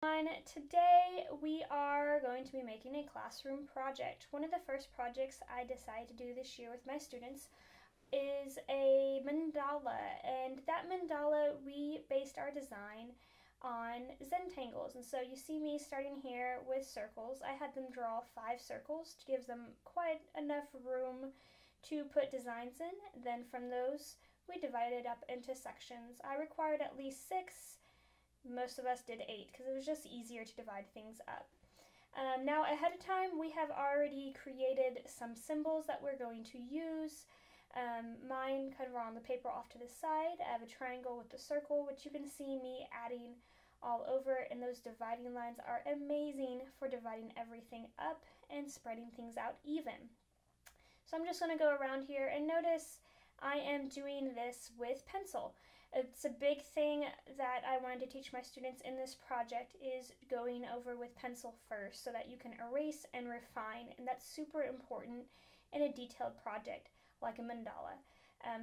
Today we are going to be making a classroom project. One of the first projects I decided to do this year with my students is a mandala, and that mandala we based our design on Zentangles. And so you see me starting here with circles. I had them draw 5 circles to give them quite enough room to put designs in. Then from those we divided up into sections. I required at least 6. Most of us did 8 because it was just easier to divide things up. Now ahead of time we have already created some symbols that we're going to use. Mine kind of are on the paper off to the side. I have a triangle with the circle, which you can see me adding all over, and those dividing lines are amazing for dividing everything up and spreading things out even. So I'm just going to go around here and notice I am doing this with pencil. It's a big thing that I wanted to teach my students in this project is going over with pencil first so that you can erase and refine, and that's super important in a detailed project like a mandala.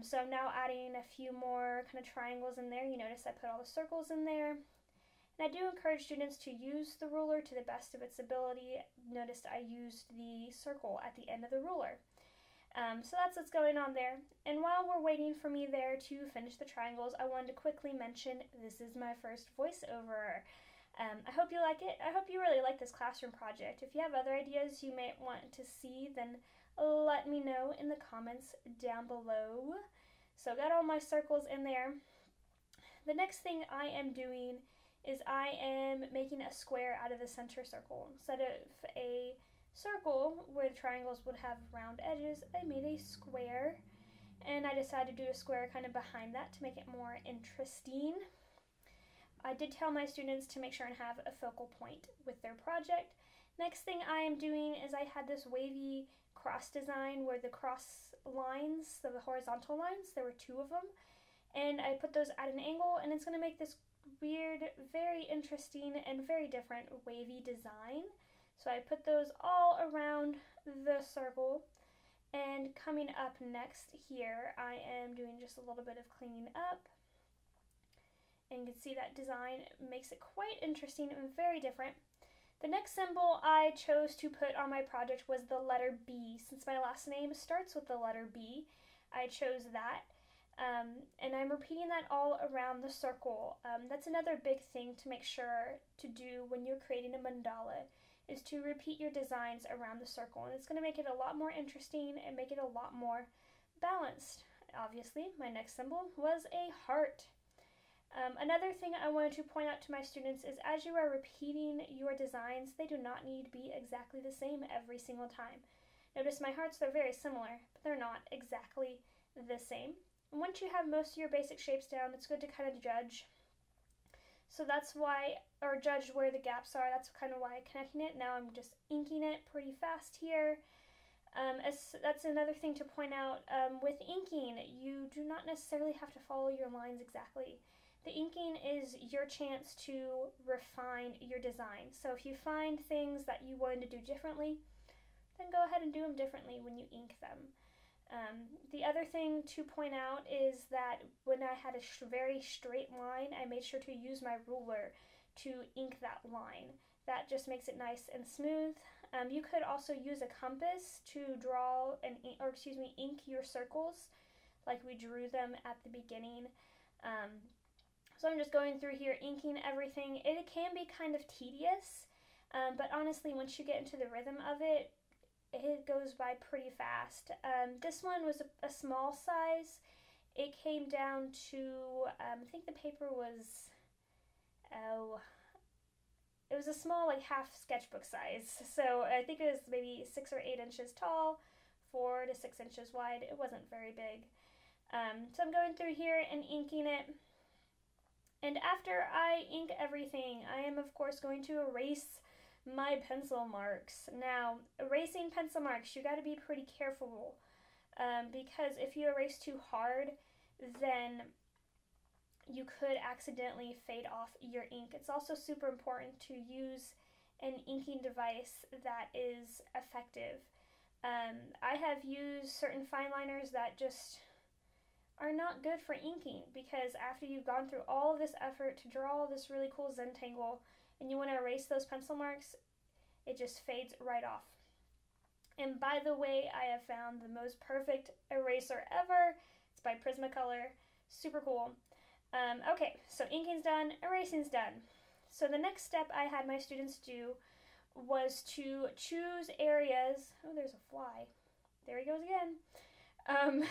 So I'm now adding a few more kind of triangles in there. You notice I put all the circles in there. And I do encourage students to use the ruler to the best of its ability. Notice I used the circle at the end of the ruler. So that's what's going on there. And while we're waiting for me there to finish the triangles, I wanted to quickly mention this is my first voiceover. I hope you like it. I hope you really like this classroom project. If you have other ideas you may want to see, then let me know in the comments down below. So got all my circles in there. The next thing I am doing is I am making a square out of the center circle. Instead of a circle where the triangles would have round edges, I made a square, and I decided to do a square kind of behind that to make it more interesting. I did tell my students to make sure and have a focal point with their project. Next thing I am doing is I had this wavy cross design where the cross lines, so the horizontal lines, there were 2 of them, and I put those at an angle, and it's going to make this weird, very interesting and very different wavy design. So I put those all around the circle, and coming up next here I am doing just a little bit of cleaning up, and you can see that design makes it quite interesting and very different. The next symbol I chose to put on my project was the letter B. Since my last name starts with the letter B, I chose that. And I'm repeating that all around the circle. That's another big thing to make sure to do when you're creating a mandala, is to repeat your designs around the circle. And it's going to make it a lot more interesting and make it a lot more balanced. Obviously, my next symbol was a heart. Another thing I wanted to point out to my students is as you are repeating your designs, they do not need to be exactly the same every single time. Notice my hearts, they're very similar, but they're not exactly the same. And once you have most of your basic shapes down, it's good to kind of judge. So that's why, or judge where the gaps are, that's kind of why I'm connecting it. Now I'm just inking it pretty fast here. That's another thing to point out. With inking, you do not necessarily have to follow your lines exactly. The inking is your chance to refine your design. So if you find things that you wanted to do differently, then go ahead and do them differently when you ink them. The other thing to point out is that when I had a very straight line, I made sure to use my ruler to ink that line. That just makes it nice and smooth. You could also use a compass to draw ink your circles like we drew them at the beginning. So I'm just going through here inking everything. It can be kind of tedious, but honestly once you get into the rhythm of it, it goes by pretty fast. This one was a small size. It came down to, I think the paper was, it was a small like half sketchbook size. So I think it was maybe 6 or 8 inches tall, 4 to 6 inches wide. It wasn't very big. So I'm going through here and inking it. And after I ink everything, I am of course going to erase my pencil marks. Now, erasing pencil marks, you got to be pretty careful because if you erase too hard, then you could accidentally fade off your ink. It's also super important to use an inking device that is effective. I have used certain fine liners that just are not good for inking because after you've gone through all of this effort to draw this really cool Zentangle, and you want to erase those pencil marks, it just fades right off. And by the way, I have found the most perfect eraser ever. It's by Prismacolor. Super cool. Okay, so inking's done, erasing's done. So the next step I had my students do was to choose areas. Oh, there's a fly. There he goes again.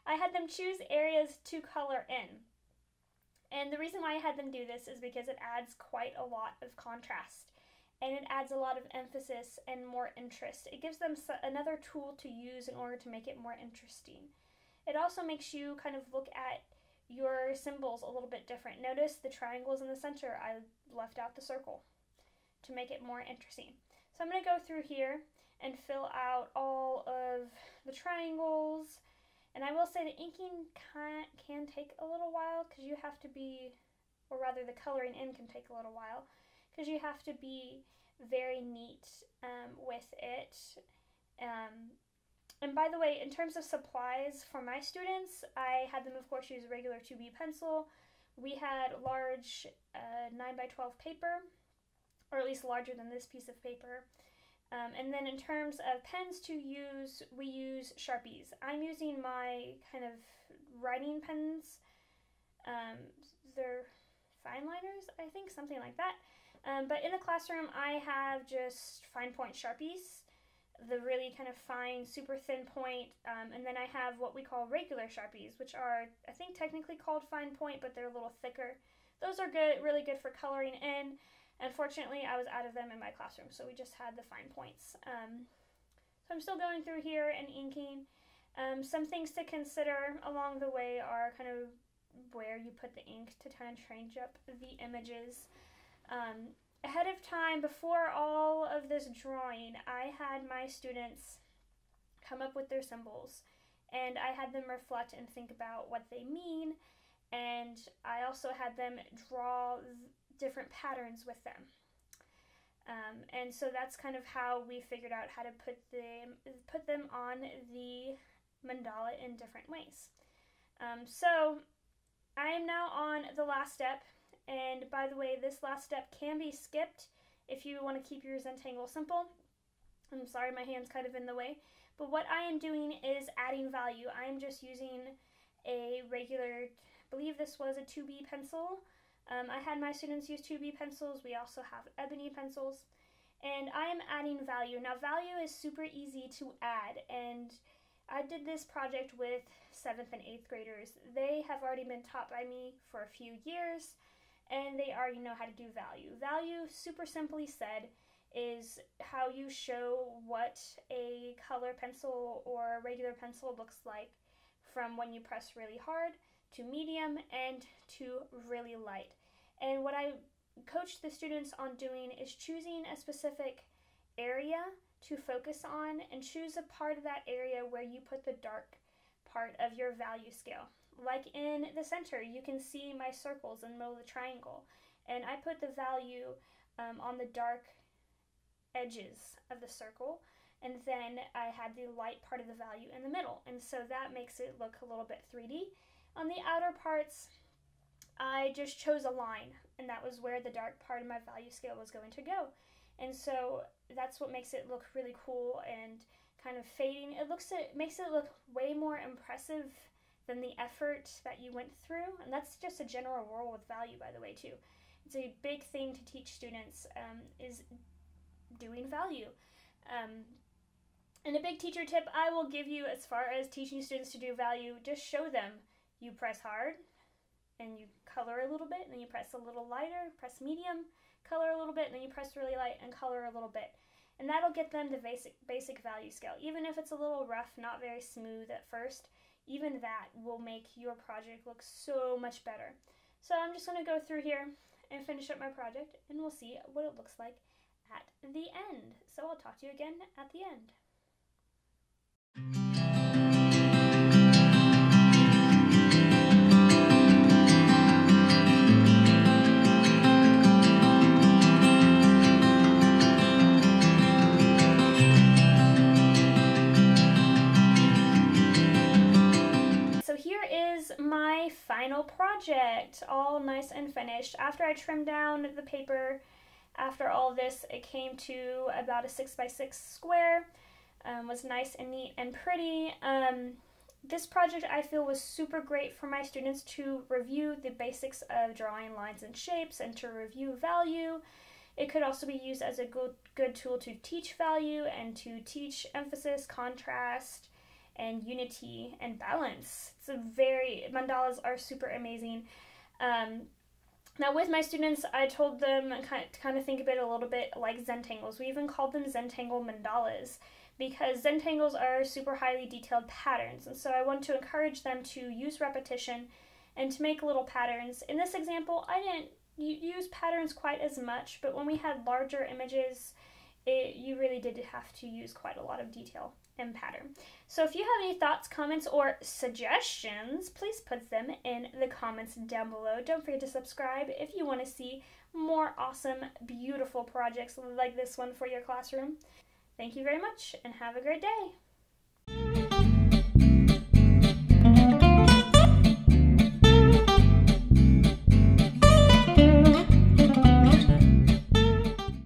I had them choose areas to color in. And the reason why I had them do this is because it adds quite a lot of contrast. And it adds a lot of emphasis and more interest. It gives them another tool to use in order to make it more interesting. It also makes you kind of look at your symbols a little bit different. Notice the triangles in the center. I left out the circle to make it more interesting. So I'm going to go through here and fill out all of the triangles. And I will say the inking can take a little while because you have to be, or rather the coloring in can take a little while because you have to be very neat with it. And by the way, in terms of supplies for my students, I had them, of course, use a regular 2B pencil. We had large 9x12 paper, or at least larger than this piece of paper. And then in terms of pens to use, we use Sharpies. I'm using my kind of writing pens. They're fine liners, I think, something like that. But in the classroom, I have just fine point Sharpies, the really kind of fine, super thin point. And then I have what we call regular Sharpies, which are, I think, technically called fine point, but they're a little thicker. Those are good, really good for coloring in. Unfortunately, I was out of them in my classroom, so we just had the fine points. So I'm still going through here and inking. Some things to consider along the way are kind of where you put the ink to kind of change up the images. Ahead of time, before all of this drawing, I had my students come up with their symbols, and I had them reflect and think about what they mean, and I also had them draw different patterns with them. And so that's kind of how we figured out how to put them on the mandala in different ways. So I am now on the last step, and by the way, this last step can be skipped if you want to keep your Zentangle simple. I'm sorry, my hand's kind of in the way, but what I am doing is adding value. I am just using a regular, I believe this was a 2B pencil. I had my students use 2B pencils. We also have ebony pencils, and I am adding value. Now, value is super easy to add, and I did this project with 7th and 8th graders. They have already been taught by me for a few years, and they already know how to do value. Value, super simply said, is how you show what a color pencil or a regular pencil looks like from when you press really hard to medium and to really light. And what I coach the students on doing is choosing a specific area to focus on and choose a part of that area where you put the dark part of your value scale. Like in the center, you can see my circles in the middle of the triangle, and I put the value on the dark edges of the circle, and then I had the light part of the value in the middle, and so that makes it look a little bit 3D. On the outer parts, I just chose a line, and that was where the dark part of my value scale was going to go. And so that's what makes it look really cool and kind of fading. It makes it look way more impressive than the effort that you went through. And that's just a general rule with value, by the way, too. It's a big thing to teach students is doing value. And a big teacher tip I will give you as far as teaching students to do value, just show them. You press hard, and you color a little bit, and then you press a little lighter, press medium, color a little bit, and then you press really light and color a little bit. And that'll get them the basic value scale. Even if it's a little rough, not very smooth at first, even that will make your project look so much better. So I'm just going to go through here and finish up my project, and we'll see what it looks like at the end. So I'll talk to you again at the end. My final project, all nice and finished. After I trimmed down the paper After all this, it came to about a 6x6 square. Was nice and neat and pretty. This project I feel was super great for my students to review the basics of drawing lines and shapes and to review value. It could also be used as a good tool to teach value and to teach emphasis, contrast, and unity and balance. Mandalas are super amazing. Now with my students, I told them kind of think of it a little bit like Zentangles. We even called them Zentangle mandalas because Zentangles are super highly detailed patterns. And so I want to encourage them to use repetition and to make little patterns. In this example, I didn't use patterns quite as much, but when we had larger images, you really did have to use quite a lot of detail and pattern. So if you have any thoughts, comments, or suggestions, please put them in the comments down below. Don't forget to subscribe if you want to see more awesome, beautiful projects like this one for your classroom. Thank you very much and have a great day.